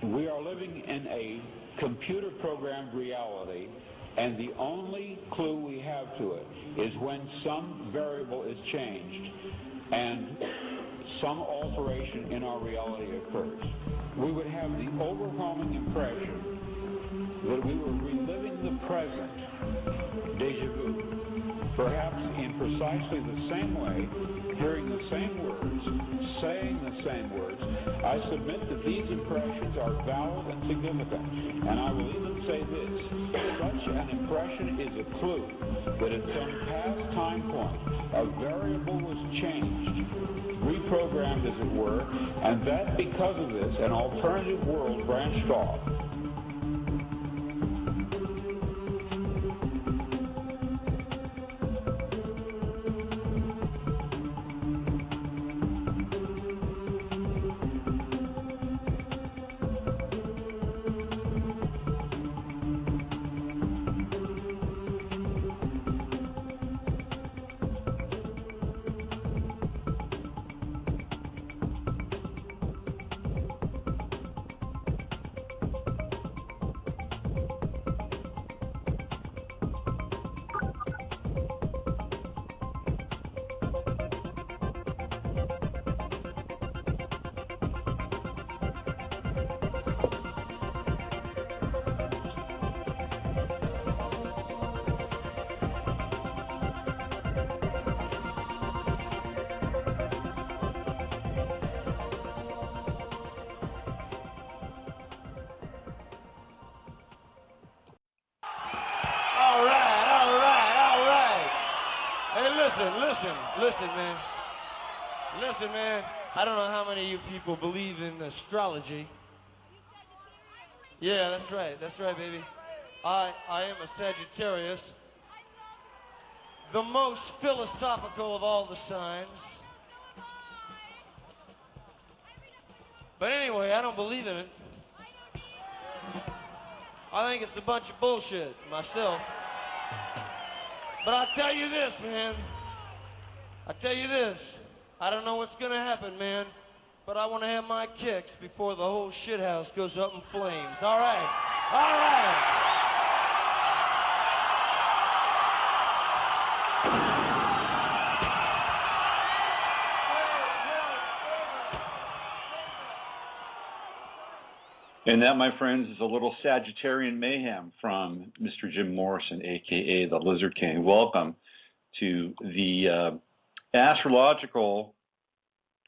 We are living in a computer-programmed reality, and the only clue we have to it is when some variable is changed and some alteration in our reality occurs. We would have the overwhelming impression that we were reliving the present, déjà vu, perhaps in precisely the same way, hearing the same words, saying the same words. I submit that these impressions are valid and significant, and I will even say this: such an impression is a clue that at some past time point a variable was changed, reprogrammed as it were, and that because of this an alternative world branched off. Listen, man. I don't know how many of you people believe in astrology. Yeah, that's right, baby. I am a Sagittarius, the most philosophical of all the signs. But anyway, I don't believe in it. I think it's a bunch of bullshit myself. But I'll tell you this, man. I don't know what's gonna happen, man, but I want to have my kicks before the whole shithouse goes up in flames. All right. And that, my friends, is a little Sagittarian mayhem from Mr. Jim Morrison, a.k.a. the Lizard King. Welcome to the astrological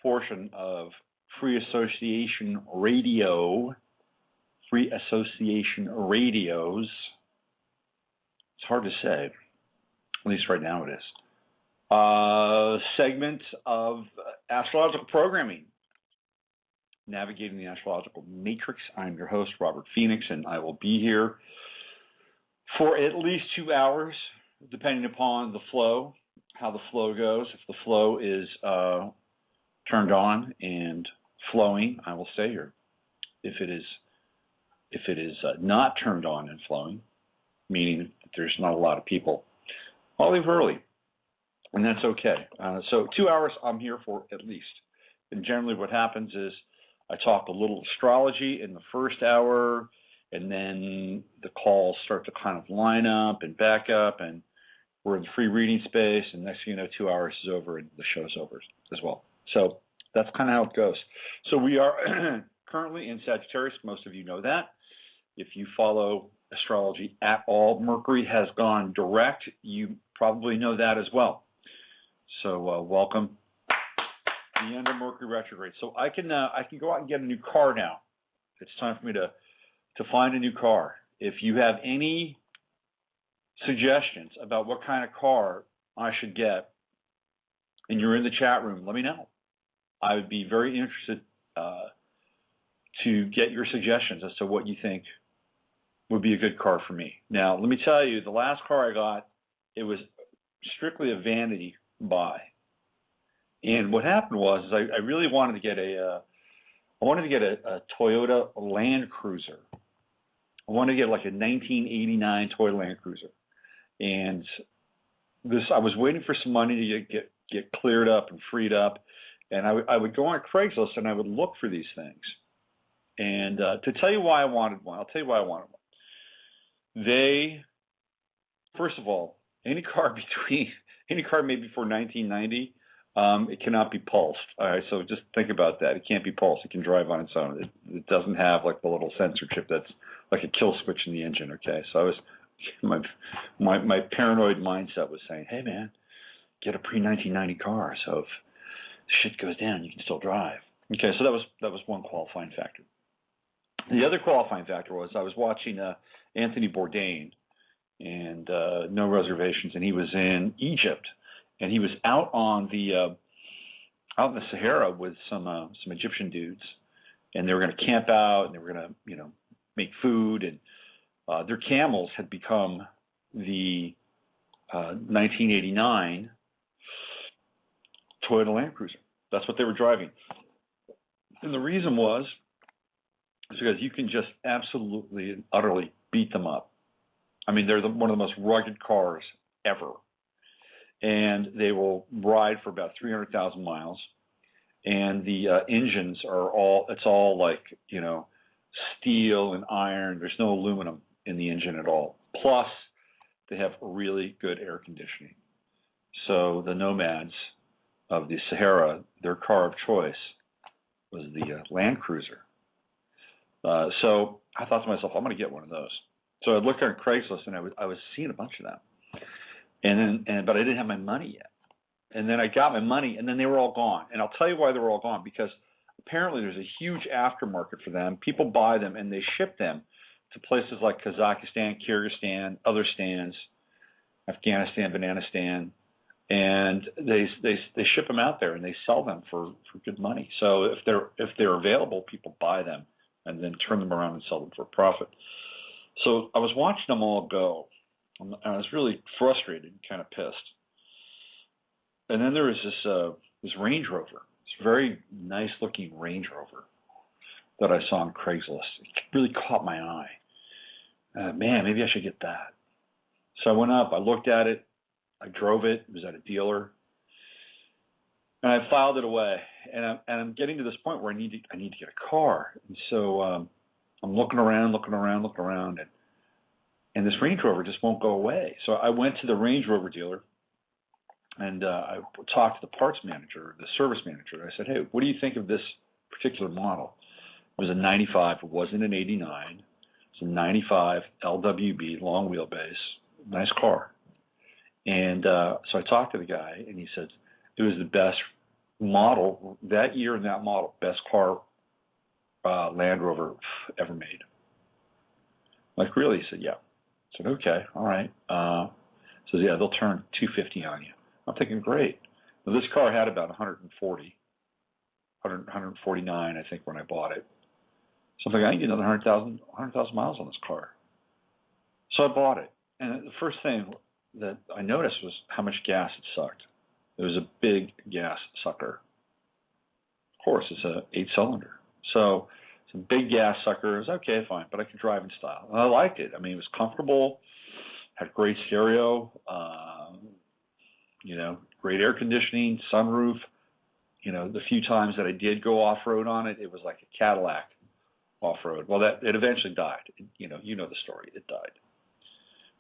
portion of Free Association Radio, Free Association Radios. It's hard to say, at least right now it is. Segment of astrological programming, navigating the astrological matrix. I'm your host, Robert Phoenix, and I will be here for at least 2 hours, depending upon the flow, how the flow goes. If the flow is turned on and flowing, I will stay here. If it is not turned on and flowing, meaning that there's not a lot of people, I'll leave early, and that's okay. So 2 hours I'm here for at least. And generally what happens is I talk a little astrology in the first hour, and then the calls start to kind of line up and back up, and we're in the free reading space, and next thing you know, 2 hours is over and the show's over as well. So that's kind of how it goes. So we are currently in Sagittarius. Most of you know that. If you follow astrology at all, Mercury has gone direct. You probably know that as well. So welcome to the end of Mercury retrograde. So I can go out and get a new car now. It's time for me to find a new car. If you have any suggestions about what kind of car I should get, and you're in the chat room, let me know. I would be very interested to get your suggestions as to what you think would be a good car for me. Now, let me tell you, the last car I got, it was strictly a vanity buy. And what happened was I really wanted to get a Toyota Land Cruiser. I wanted to get like a 1989 Toyota Land Cruiser. And I was waiting for some money to get cleared up and freed up, and I would go on Craigslist and I would look for these things. And to tell you why I wanted one, I'll tell you why I wanted one. First of all, any car made before 1990, it cannot be pulsed. All right, so just think about that. It can't be pulsed. It can drive on its own. It doesn't have like the little sensor chip that's like a kill switch in the engine. Okay, so my paranoid mindset was saying, hey man, get a pre-1990 car, so if shit goes down, you can still drive. Okay, so that was one qualifying factor. The other qualifying factor was I was watching Anthony Bourdain and No Reservations, and he was in Egypt, and he was out in the Sahara with some Egyptian dudes, and they were going to camp out, and they were going to make food, and their camels had become the 1989 Toyota Land Cruiser. That's what they were driving. And the reason was because you can just absolutely and utterly beat them up. I mean, they're one of the most rugged cars ever. And they will ride for about 300,000 miles. And the engines it's all like, steel and iron. There's no aluminum in the engine at all. Plus, they have really good air conditioning. So the nomads of the Sahara, their car of choice was the Land Cruiser. So I thought to myself, I'm going to get one of those. So I looked on Craigslist, and I was seeing a bunch of them, but I didn't have my money yet. And then I got my money, and then they were all gone. And I'll tell you why they were all gone, because apparently there's a huge aftermarket for them. People buy them, and they ship them to places like Kazakhstan, Kyrgyzstan, other stands, Afghanistan, Bananistan, and they ship them out there, and they sell them for good money. So if they're available, people buy them and then turn them around and sell them for a profit. So I was watching them all go, and I was really frustrated and kind of pissed. And then there was this Range Rover, this very nice-looking Range Rover that I saw on Craigslist. It really caught my eye. Man, maybe I should get that. So I went up, I looked at it, I drove it. It was at a dealer, and I filed it away. And I'm getting to this point where I need to get a car. And so I'm looking around, and this Range Rover just won't go away. So I went to the Range Rover dealer, and I talked to the parts manager, the service manager. And I said, hey, what do you think of this particular model? It was a 95. It wasn't an 89. It's a 95 LWB, long wheelbase, nice car. And so I talked to the guy, and he said it was the best model that year in that model, best car Land Rover ever made. Like, really? He said, yeah. I said, okay, all right. Says, yeah, they'll turn $250 on you. I'm thinking, great. Well, this car had about 149, I think, when I bought it. So I'm thinking, I can get another 100,000 miles on this car. So I bought it. And the first thing that I noticed was how much gas it sucked. It was a big gas sucker. Of course, it's an 8-cylinder. So it's a big gas sucker. It was okay, fine, but I could drive in style. And I liked it. I mean, it was comfortable, had great stereo, great air conditioning, sunroof. The few times that I did go off-road on it, it was like a Cadillac off-road. Well, it eventually died. You know the story. It died.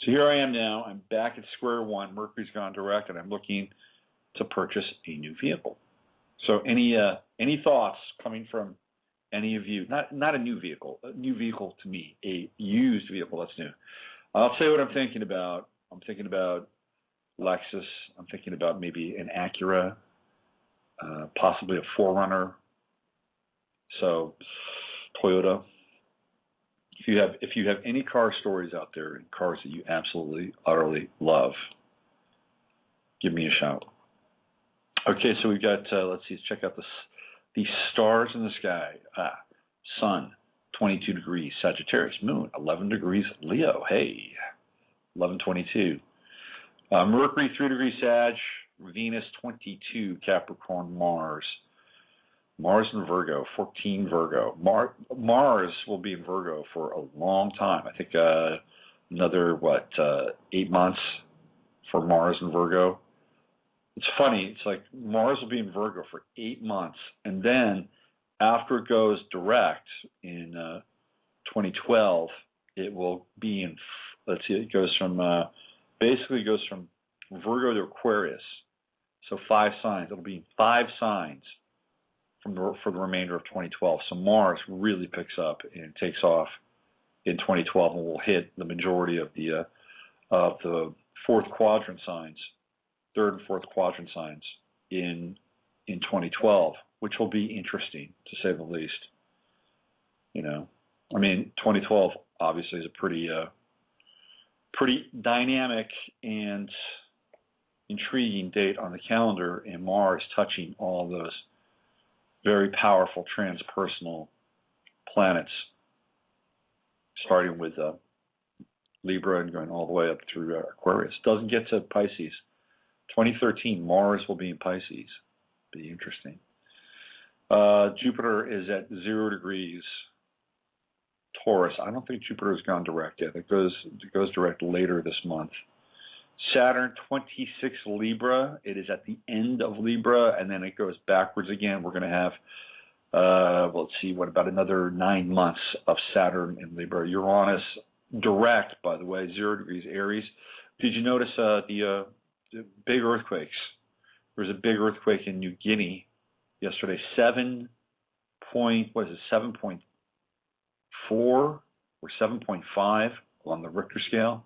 So here I am now. I'm back at square one. Mercury's gone direct, and I'm looking to purchase a new vehicle. So any thoughts coming from any of you? Not a new vehicle. A new vehicle to me, a used vehicle that's new. I'll tell you what I'm thinking about. I'm thinking about Lexus. I'm thinking about maybe an Acura, possibly a 4Runner. So Toyota. If you have any car stories out there and cars that you absolutely, utterly love, give me a shout. Okay, so we've got, let's check out the stars in the sky. Sun, 22 degrees, Sagittarius. Moon, 11 degrees, Leo. Hey, 11:22. Mercury, 3 degrees, Sag. Venus, 22, Capricorn, Mars. Mars in Virgo, 14 Virgo. Mars will be in Virgo for a long time. I think another, 8 months for Mars in Virgo. It's funny. It's like Mars will be in Virgo for 8 months, and then after it goes direct in 2012, it will be in, let's see, it goes from, basically goes from Virgo to Aquarius. So 5 signs. It'll be 5 signs for the remainder of 2012. So Mars really picks up and takes off in 2012, and will hit the majority of the fourth quadrant signs, third and fourth quadrant signs in 2012, which will be interesting to say the least. You know, I mean, 2012 obviously is a pretty dynamic and intriguing date on the calendar, and Mars touching all those very powerful transpersonal planets, starting with Libra and going all the way up through Aquarius. Doesn't get to Pisces. 2013, Mars will be in Pisces. Be interesting. Jupiter is at 0 degrees Taurus. I don't think Jupiter has gone direct yet. It goes direct later this month. Saturn, 26 Libra. It is at the end of Libra, and then it goes backwards again. We're going to have, let's see, about another 9 months of Saturn in Libra. Uranus, direct, by the way, 0 degrees Aries. Did you notice the big earthquakes? There was a big earthquake in New Guinea yesterday. 7.4 or 7.5 on the Richter scale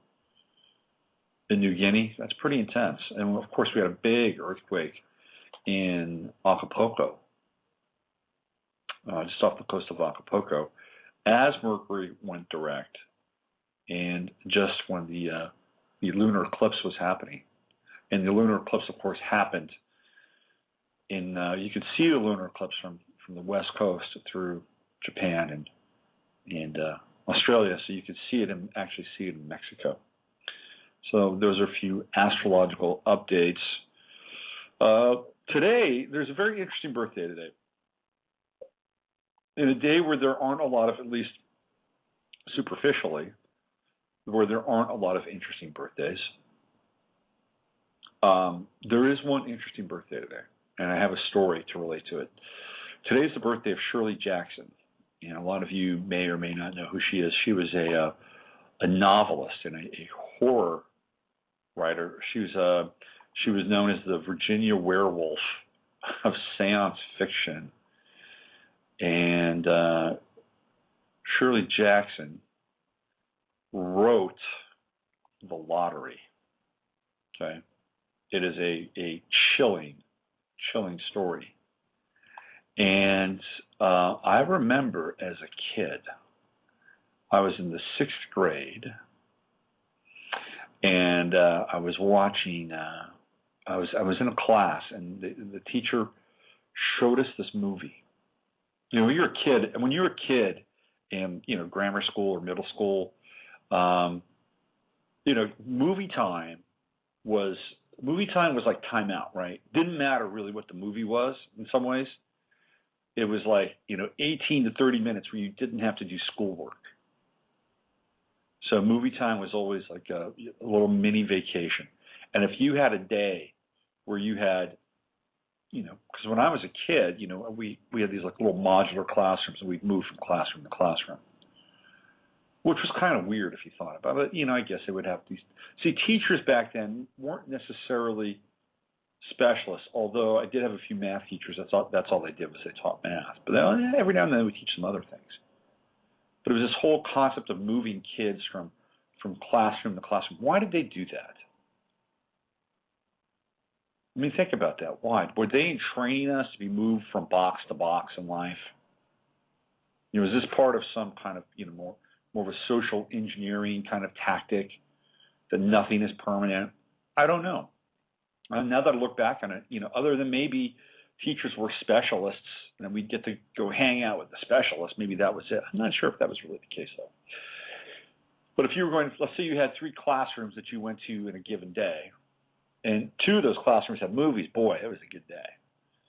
in New Guinea. That's pretty intense. And of course, we had a big earthquake in Acapulco, just off the coast of Acapulco, as Mercury went direct, and just when the lunar eclipse was happening. And the lunar eclipse, of course, happened in, you could see the lunar eclipse from the west coast through Japan and Australia, so you could see it and actually see it in Mexico. So those are a few astrological updates. Today, there's a very interesting birthday today. In a day where there aren't a lot of, at least superficially, where there aren't a lot of interesting birthdays, there is one interesting birthday today, and I have a story to relate to it. Today is the birthday of Shirley Jackson, and a lot of you may or may not know who she is. She was a novelist and a horror writer. She was known as the Virginia Werewolf of seance fiction. And Shirley Jackson wrote The Lottery. Okay, it is a chilling story. And I remember as a kid, I was in the 6th grade, and I was watching. I was in a class, and the teacher showed us this movie. You know, when you're a kid, and when you're a kid in, you know, grammar school or middle school, you know, movie time was like timeout, right? Didn't matter really what the movie was in some ways. It was like, you know, 18 to 30 minutes where you didn't have to do schoolwork. So movie time was always like a little mini vacation. And if you had a day where you had, you know, because when I was a kid, you know, we had these like little modular classrooms, and we'd move from classroom to classroom, which was kind of weird if you thought about it. You know, I guess they would have these. See, teachers back then weren't necessarily specialists, although I did have a few math teachers. That's all they did was they taught math. But every now and then they would teach some other things. But it was this whole concept of moving kids from classroom to classroom. Why did they do that? I mean, think about that. Why? Were they training us to be moved from box to box in life? You know, is this part of some kind of, you know, more of a social engineering kind of tactic that nothing is permanent? I don't know. And now that I look back on it, you know, other than maybe teachers were specialists and we'd get to go hang out with the specialists, maybe that was it. I'm not sure if that was really the case, though. But if you were going, let's say you had 3 classrooms that you went to in a given day, and 2 of those classrooms had movies, boy, it was a good day.